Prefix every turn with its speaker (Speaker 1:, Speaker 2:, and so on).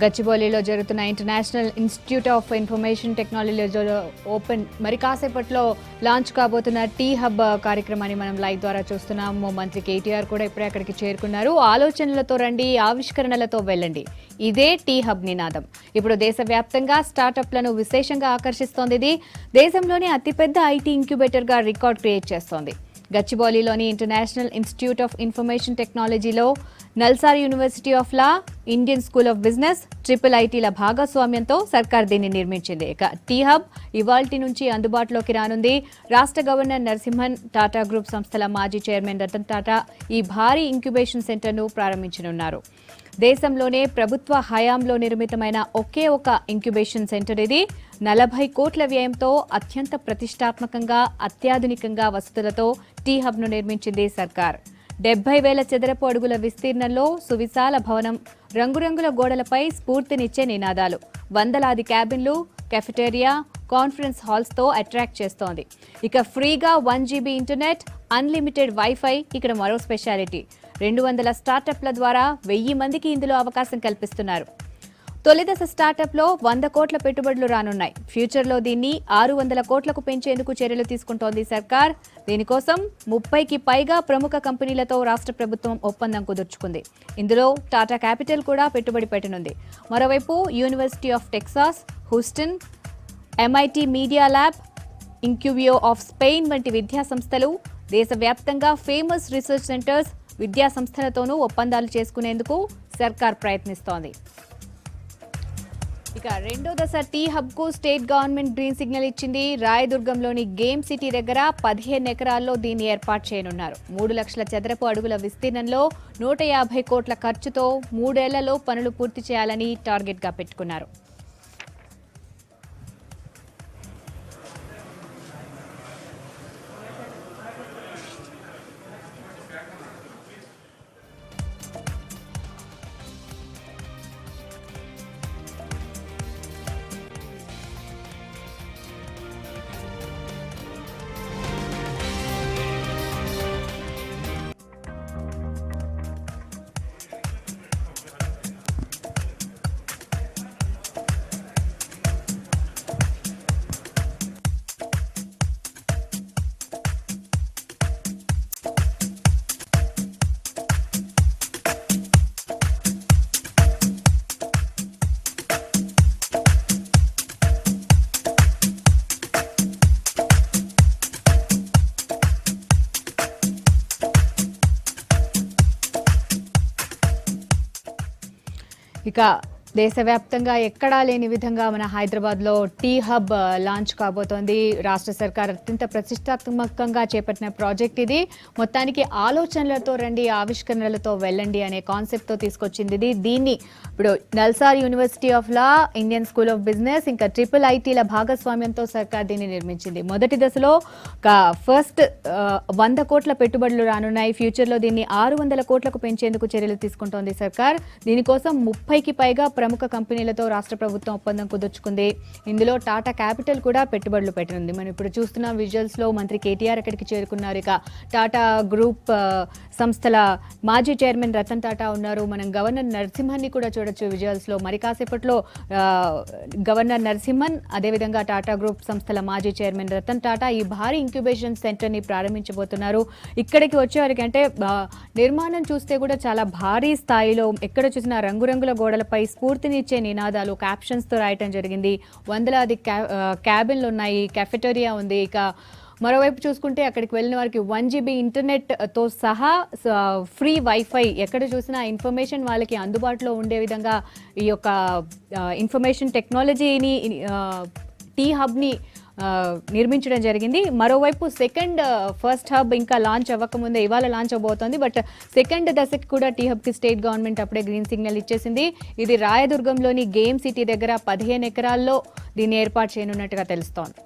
Speaker 1: గచ్చిబౌలిలో జరుగుతున్న international institute of information టెక్నాలజీలో open మరి కాసేపట్లో లాంచ్ కాబోతున్న టీ హబ్ కార్యక్రమాన్ని మనం లైవ్ ద్వారా చూస్తున్నాము. మంత్రి కేటీఆర్ కూడా ఇప్పుడే అక్కడికి చేరుకున్నారు. ఆలోచనలతో రండి, ఆవిష్కరణలతో వెళ్ళండి, ఇదే టీ హబ్ నినాదం. ఇప్పుడు దేశవ్యాప్తంగా స్టార్టప్లను విశేషంగా ఆకర్షిస్తోంది. ఇది దేశంలోనే అతిపెద్ద ఐటీ ఇంక్యుబేటర్గా రికార్డ్ క్రియేట్ చేస్తోంది. గచ్చిబౌలిలోని ఇంటర్నేషనల్ ఇన్స్టిట్యూట్ ఆఫ్ ఇన్ఫర్మేషన్ టెక్నాలజీలో NALSAR university of law, Indian school of business, ట్రిపుల్-ఐటీల భాగస్వామ్యంతో సర్కార్ దీన్ని నిర్మించింది. ఇక టీ హబ్ ఇవాల్టి నుంచి అందుబాటులోకి రానుంది. రాష్ట్ర గవర్నర్ నరసింహన్, టాటా గ్రూప్ సంస్థల మాజీ చైర్మన్ రతన్ టాటా ఈ భారీ ఇంక్యుబేషన్ సెంటర్ను ప్రారంభించనున్నారు. దేశంలోనే ప్రభుత్వ హయాంలో నిర్మితమైన ఒకే ఒక ఇంక్యుబేషన్ సెంటర్ ఇది. 40 కోట్ల వ్యయంతో అత్యంత ప్రతిష్టాత్మకంగా, అత్యాధునికంగా వసతులతో టీ హబ్ను నిర్మించింది సర్కార్. 70,000 చదరపు అడుగుల విస్తీర్ణంలో సువిశాల భవనం, రంగురంగుల గోడలపై స్ఫూర్తినిచ్చే నినాదాలు, వందలాది క్యాబిన్లు, కెఫెటేరియా, కాన్ఫరెన్స్ హాల్స్తో అట్రాక్ట్ చేస్తోంది. ఇక ఫ్రీగా 1 GB ఇంటర్నెట్, అన్లిమిటెడ్ వైఫై ఇక్కడ మరో స్పెషాలిటీ. 200 స్టార్టప్ల ద్వారా 1000 మందికి ఇందులో అవకాశం కల్పిస్తున్నారు. తొలిదశ స్టార్టప్లో 100 కోట్ల పెట్టుబడులు రానున్నాయి. ఫ్యూచర్లో దీన్ని 600 కోట్లకు పెంచేందుకు చర్యలు తీసుకుంటోంది సర్కార్. దీనికోసం 30కి పైగా ప్రముఖ కంపెనీలతో రాష్ట్ర ప్రభుత్వం ఒప్పందం కుదుర్చుకుంది. ఇందులో టాటా క్యాపిటల్ కూడా పెట్టుబడి పెట్టనుంది. మరోవైపు university of Texas, Houston, MIT media lab, Incubio of Spain వంటి విద్యా సంస్థలు, దేశవ్యాప్తంగా ఫేమస్ రీసెర్చ్ సెంటర్స్, విద్యా సంస్థలతోనూ ఒప్పందాలు చేసుకునేందుకు సర్కార్ ప్రయత్నిస్తోంది. ఇక రెండో దశ టీ హబ్ కు స్టేట్ గవర్నమెంట్ గ్రీన్ సిగ్నల్ ఇచ్చింది. రాయదుర్గంలోని గేమ్ సిటీ దగ్గర 15 ఎకరాల్లో దీన్ని ఏర్పాటు చేయనున్నారు. 3 లక్షల చదరపు అడుగుల విస్తీర్ణంలో 150 కోట్ల ఖర్చుతో 3 ఏళ్లలో పనులు పూర్తి చేయాలని టార్గెట్ గా పెట్టుకున్నారు. ఇక దేశవ్యాప్తంగా ఎక్కడా లేని విధంగా మన హైదరాబాద్లో టీ హబ్ లాంచ్ కాబోతోంది. రాష్ట్ర సర్కార్ అత్యంత ప్రతిష్టాత్మకంగా చేపట్టిన ప్రాజెక్ట్ ఇది. మొత్తానికి ఆలోచనలతో రండి, ఆవిష్కరణలతో వెళ్ళండి అనే కాన్సెప్ట్తో తీసుకొచ్చింది ఇది. దీన్ని ఇప్పుడు NALSAR university of law, Indian school of business, ఇంకా ట్రిపుల్-ఐటీల భాగస్వామ్యంతో సర్కార్ దీన్ని నిర్మించింది. మొదటి దశలో ఫస్ట్ 100 కోట్ల పెట్టుబడులు రానున్నాయి. ఫ్యూచర్లో దీన్ని 600 కోట్లకు పెంచేందుకు చర్యలు తీసుకుంటోంది సర్కార్. దీనికోసం 30కి పైగా ప్రముఖ కంపెనీలతో రాష్ట్ర ప్రభుత్వం ఒప్పందం కుదుర్చుకుంది. ఇందులో టాటా క్యాపిటల్ కూడా పెట్టుబడులు పెట్టనుంది. మనం ఇప్పుడు చూస్తున్న విజువల్స్ లో మంత్రి కేటీఆర్ అక్కడికి చేరుకున్నారు. ఇక టాటా గ్రూప్ సంస్థల మాజీ చైర్మన్ రతన్ టాటా ఉన్నారు. మనం గవర్నర్ నరసింహన్ ని కూడా చూడొచ్చు విజువల్స్ లో. మరి కాసేపట్లో గవర్నర్ నరసింహన్, అదేవిధంగా టాటా గ్రూప్ సంస్థల మాజీ చైర్మన్ రతన్ టాటా ఈ భారీ ఇంక్యుబేషన్ సెంటర్ ని ప్రారంభించబోతున్నారు. ఇక్కడికి వచ్చేవారికి అంటే నిర్మాణం చూస్తే కూడా చాలా భారీ స్థాయిలో, ఎక్కడ చూసినా రంగురంగుల గోడలపై స్ఫూర్తినిచ్చే నినాదాలు, క్యాప్షన్స్తో రాయటం జరిగింది. వందలాది క్యాబిన్లు ఉన్నాయి, కెఫెటేరియా ఉంది. ఇక మరోవైపు చూసుకుంటే అక్కడికి వెళ్ళిన వారికి 1 GB ఇంటర్నెట్తో సహా ఫ్రీ వైఫై, ఎక్కడ చూసినా ఇన్ఫర్మేషన్ వాళ్ళకి అందుబాటులో ఉండే విధంగా ఈ యొక్క ఇన్ఫర్మేషన్ టెక్నాలజీని, టీ హబ్ని నిర్మించడం జరిగింది. మరోవైపు ఫస్ట్ హబ్ ఇంకా లాంచ్ అవ్వకముందే ఇవాళ లాంచ్ అవబోతోంది. బట్ సెకండ్ దశకి కూడా టీ హబ్కి స్టేట్ గవర్నమెంట్ అప్పుడే గ్రీన్ సిగ్నల్ ఇచ్చేసింది. ఇది రాయదుర్గంలోని గేమ్ సిటీ దగ్గర 15 ఎకరాల్లో దీన్ని ఏర్పాటు చేయనున్నట్టుగా తెలుస్తోంది.